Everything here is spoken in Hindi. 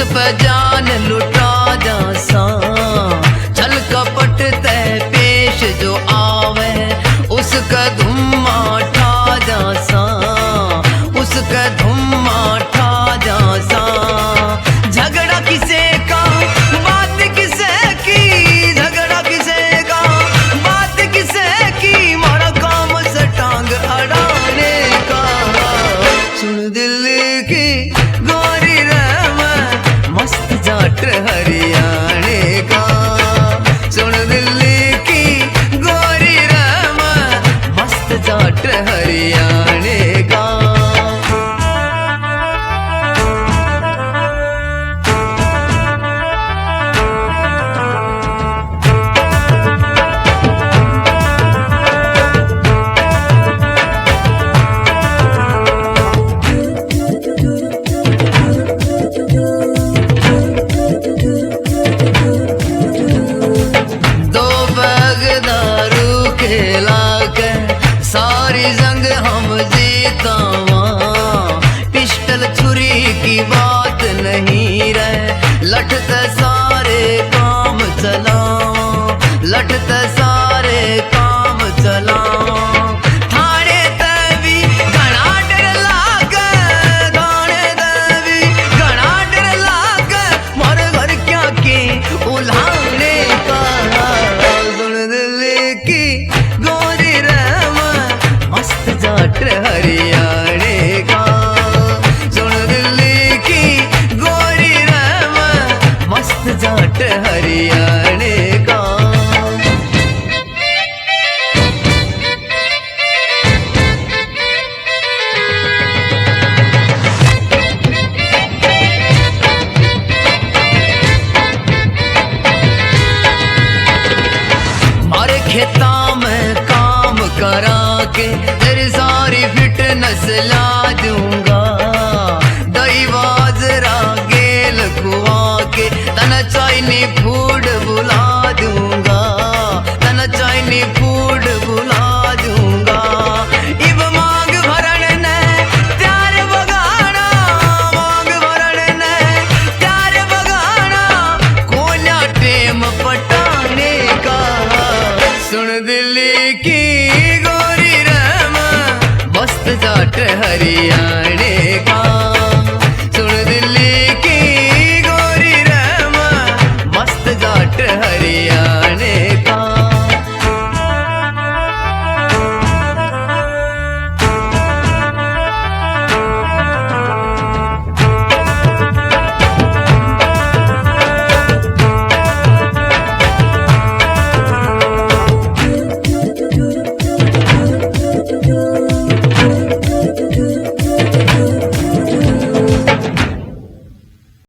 पे जान लुटा जासा, छल कपट ते पेश जो आवे उसका धुम्मा ठा जासा, उसका धुम्मा ठा जासा। झगड़ा किसे का बात किसे की, झगड़ा किसे का बात किसे की, मारा काम से टांग अड़ाने का। सुन दिल की गोरी रे मैं मस्त जाट हरियाणे का, सुन दिल्ली की गोरी रे मैं मस्त जाट हरियाणे का। सारी जंग हम जीता वहाँ, पिस्टल छुरी की बात नहीं रहे, लठते सारे काम चलाओ, लठते सारे काम चलाओ। थाने तभी घना डर लागे, थाने तभी घना डर लागे, मोर घर क्या की उल्हाने का। सुन दिल्ली की गोरी रे मस्त जाट हरियाणे का, सुन दिल्ली की गोरी रे मैं मस्त जाट हरियाणे का। मारे खेता में काम करा के तेरी सारी फिटनेस ला दूंगा, दही बाजरा गेल खुआ के तना चाइनी फूड बुला दूंगा, तना चाइनी फूड बुला दूंगा। इब मांग भरण ने त्यार बगाना, मांग भरण ने त्यार बगाना, कोना टेम पटाने का। सुन दिल्ली की गोरी रे मैं मस्त जाट हरियाणे